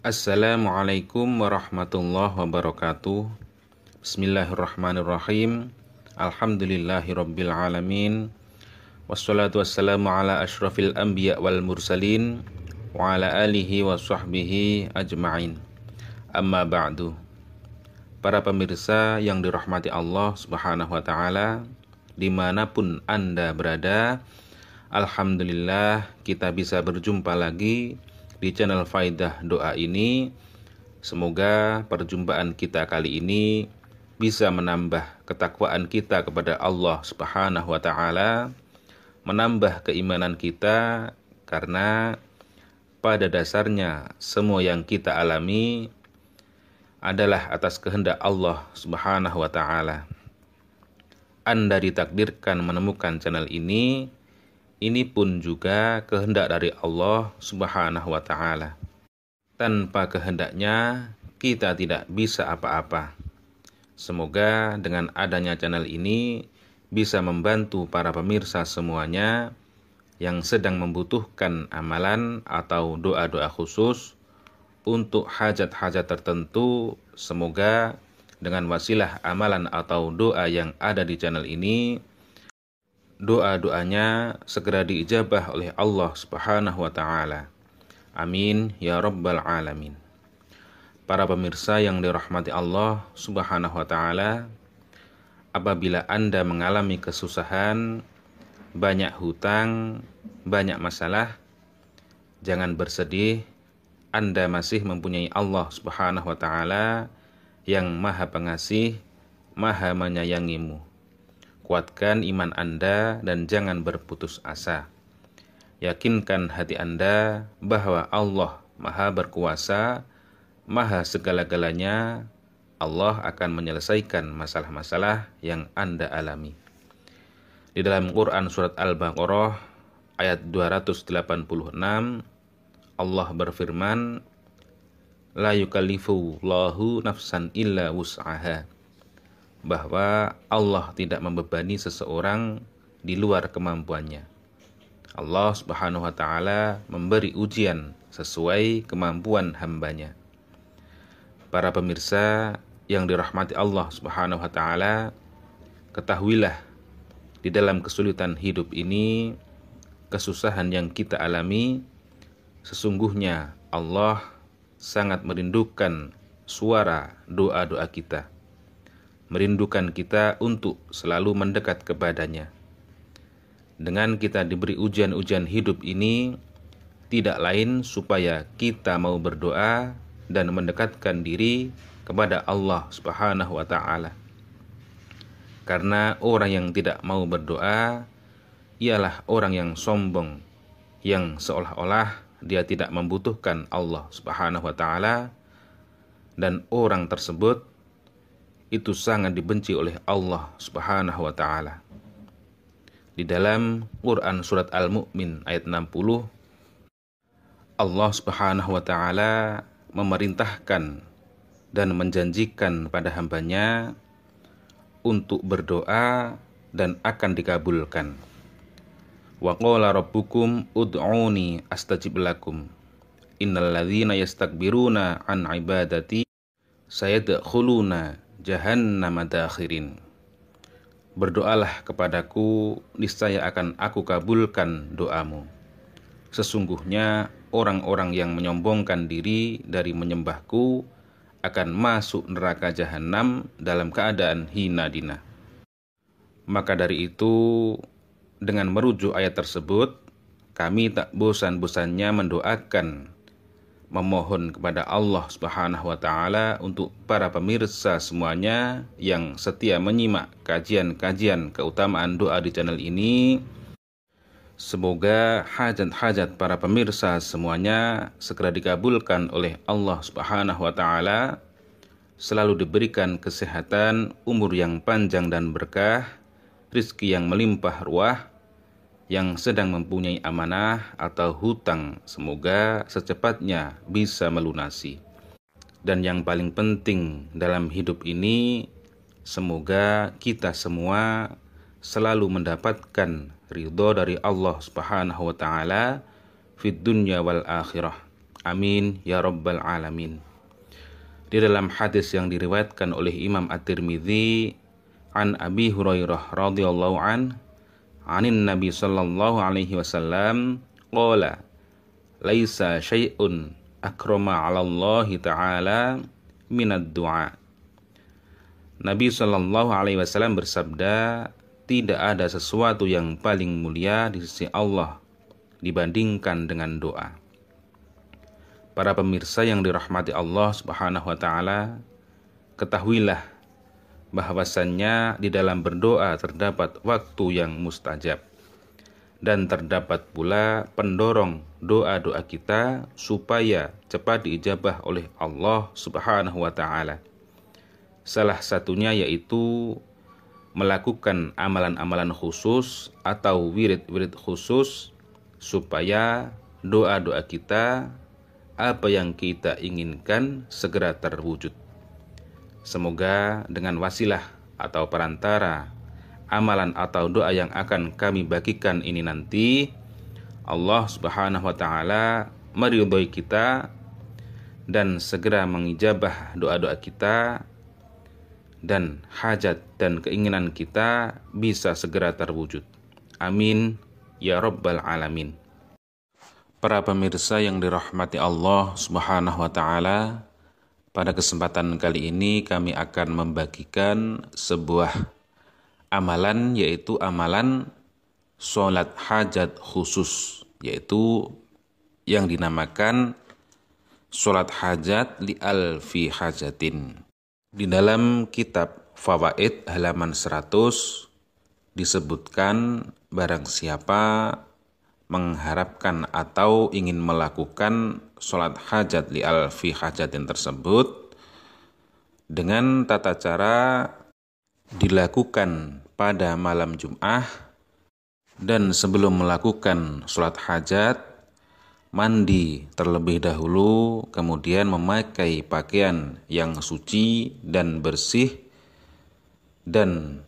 Assalamualaikum warahmatullahi wabarakatuh. Bismillahirrahmanirrahim. Alhamdulillahirabbil alamin. Wassalatu wassalamu ala asyrafil anbiya wal mursalin wa ala alihi wa sahbihi ajma'in. Amma ba'du. Para pemirsa yang dirahmati Allah Subhanahu wa taala, dimanapun Anda berada, alhamdulillah kita bisa berjumpa lagi di channel Faidah Doa ini. Semoga perjumpaan kita kali ini bisa menambah ketakwaan kita kepada Allah Subhanahu wa taala, menambah keimanan kita, karena pada dasarnya semua yang kita alami adalah atas kehendak Allah Subhanahu wa taala. Anda ditakdirkan menemukan channel ini pun juga kehendak dari Allah Subhanahu wa taala. Tanpa kehendaknya kita tidak bisa apa-apa. Semoga dengan adanya channel ini bisa membantu para pemirsa semuanya yang sedang membutuhkan amalan atau doa-doa khusus untuk hajat-hajat tertentu. Semoga dengan wasilah amalan atau doa yang ada di channel ini, doa-doanya segera diijabah oleh Allah Subhanahu wa taala. Amin ya rabbal alamin. Para pemirsa yang dirahmati Allah Subhanahu wa taala, apabila Anda mengalami kesusahan, banyak hutang, banyak masalah, jangan bersedih. Anda masih mempunyai Allah Subhanahu wa taala yang Maha Pengasih, Maha menyayangimu. Kuatkan iman Anda dan jangan berputus asa. Yakinkan hati Anda bahwa Allah Maha berkuasa, Maha segala-galanya. Allah akan menyelesaikan masalah-masalah yang Anda alami. Di dalam Quran surat Al-Baqarah ayat 286, Allah berfirman, La yukallifullahu nafsan illa wus'aha, bahwa Allah tidak membebani seseorang di luar kemampuannya. Allah Subhanahu wa taala memberi ujian sesuai kemampuan hambanya. Para pemirsa yang dirahmati Allah Subhanahu wa taala, ketahuilah di dalam kesulitan hidup ini, kesusahan yang kita alami, sesungguhnya Allah sangat merindukan suara doa-doa kita, merindukan kita untuk selalu mendekat kepadanya. Dengan kita diberi ujian-ujian hidup ini, tidak lain supaya kita mau berdoa dan mendekatkan diri kepada Allah Subhanahu wa taala. Karena orang yang tidak mau berdoa ialah orang yang sombong, yang seolah-olah dia tidak membutuhkan Allah Subhanahu wa taala, dan orang tersebut itu sangat dibenci oleh Allah Subhanahu wa taala. Di dalam Quran surat Al-Mu'min ayat 60, Allah Subhanahu wa taala memerintahkan dan menjanjikan pada hambanya untuk berdoa dan akan dikabulkan. Wa qala rabbukum ud'uni astajib lakum innal ladzina yastakbiruna an ibadati sayadkhuluna jahannama dakhirin. Berdoalah kepadaku, niscaya akan aku kabulkan doamu. Sesungguhnya orang-orang yang menyombongkan diri dari menyembahku akan masuk neraka jahanam dalam keadaan hina dina. Maka dari itu, dengan merujuk ayat tersebut, kami tak bosan-bosannya mendoakan, memohon kepada Allah Subhanahu wa taala untuk para pemirsa semuanya yang setia menyimak kajian-kajian keutamaan doa di channel ini. Semoga hajat-hajat para pemirsa semuanya segera dikabulkan oleh Allah Subhanahu wa taala, selalu diberikan kesehatan, umur yang panjang dan berkah, rizki yang melimpah ruah. Yang sedang mempunyai amanah atau hutang, semoga secepatnya bisa melunasi. Dan yang paling penting dalam hidup ini, semoga kita semua selalu mendapatkan ridho dari Allah Subhanahu wa taala fid dunya wal akhirah. Amin ya rabbal alamin. Di dalam hadis yang diriwayatkan oleh Imam At-Tirmidzi an Abi Hurairah radhiyallahu anin Nabi sallallahu alaihi wasallam qala laisa syai'un akrama 'ala Allah taala minad du'a. Nabi sallallahu alaihi wasallam bersabda, tidak ada sesuatu yang paling mulia di sisi Allah dibandingkan dengan doa. Para pemirsa yang dirahmati Allah Subhanahu wa taala, ketahuilah bahwasannya di dalam berdoa terdapat waktu yang mustajab dan terdapat pula pendorong doa-doa kita supaya cepat diijabah oleh Allah Subhanahu wa taala. Salah satunya yaitu melakukan amalan-amalan khusus atau wirid-wirid khusus supaya doa-doa kita, apa yang kita inginkan segera terwujud. Semoga dengan wasilah atau perantara amalan atau doa yang akan kami bagikan ini nanti, Allah Subhanahu wa taala meridhoi kita dan segera mengijabah doa-doa kita, dan hajat dan keinginan kita bisa segera terwujud. Amin ya rabbal alamin. Para pemirsa yang dirahmati Allah Subhanahu wa taala, pada kesempatan kali ini kami akan membagikan sebuah amalan, yaitu amalan sholat hajat khusus, yaitu yang dinamakan sholat hajat li alfi hajatin. Di dalam kitab Fawaid halaman 100 disebutkan barang siapa mengharapkan atau ingin melakukan sholat hajat li alfi hajatin tersebut dengan tata cara dilakukan pada malam Jum'ah, dan sebelum melakukan sholat hajat mandi terlebih dahulu, kemudian memakai pakaian yang suci dan bersih, dan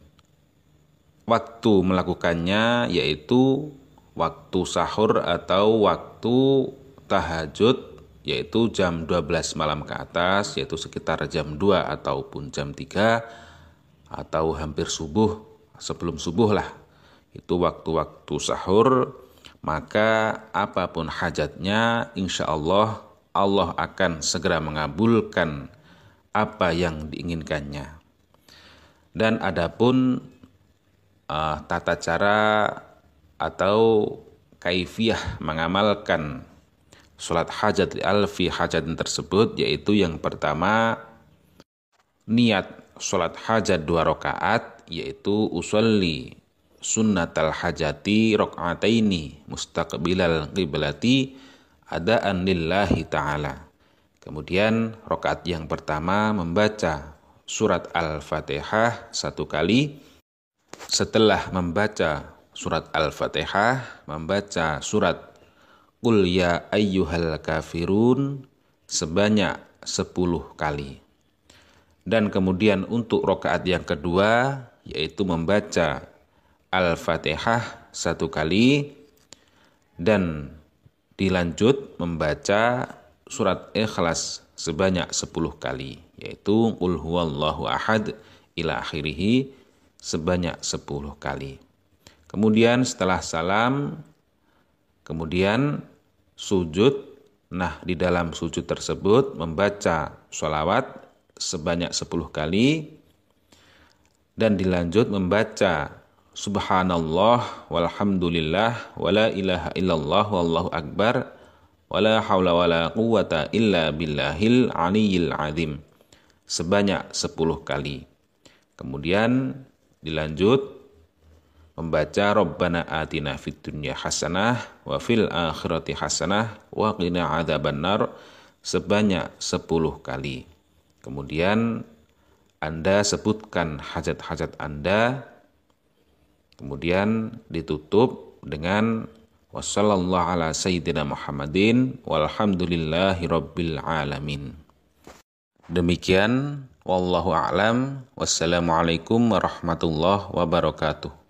waktu melakukannya yaitu waktu sahur atau waktu tahajud, yaitu jam 12 malam ke atas, yaitu sekitar jam 2 ataupun jam 3 atau hampir subuh, sebelum subuh lah, itu waktu-waktu sahur. Maka apapun hajatnya, insya Allah Allah akan segera mengabulkan apa yang diinginkannya. Dan adapun tata cara atau kaifiyah mengamalkan sholat hajat li alfi hajatin tersebut, yaitu yang pertama niat sholat hajat 2 rakaat, yaitu usolli sunnatal hajati rakaataini mustaqbilal qiblati adaan lillahi ta'ala. Kemudian rakaat yang pertama membaca surat Al-Fatihah 1 kali. Setelah membaca surat Al-Fatihah, membaca surat Qul ya ayyuhal kafirun sebanyak 10 kali. Dan kemudian untuk rakaat yang kedua yaitu membaca Al-Fatihah 1 kali dan dilanjut membaca surat Ikhlas sebanyak 10 kali, yaitu Qul huwallahu ahad ila akhirih sebanyak 10 kali. Kemudian setelah salam, kemudian sujud. Nah, di dalam sujud tersebut membaca sholawat sebanyak 10 kali dan dilanjut membaca subhanallah walhamdulillah wala ilaha illallah wallahu akbar wala haula wala quwata illa billahil aliyyil azim sebanyak 10 kali. Kemudian dilanjut membaca Rabbana atina fid dunya hasanah wa fil akhirati hasanah wa qina adzabannar sebanyak 10 kali. Kemudian Anda sebutkan hajat-hajat Anda, kemudian ditutup dengan wassallallahu ala sayyidina Muhammadin walhamdulillahi rabbil alamin. Demikian, wallahu a'lam, wassalamualaikum warahmatullahi wabarakatuh.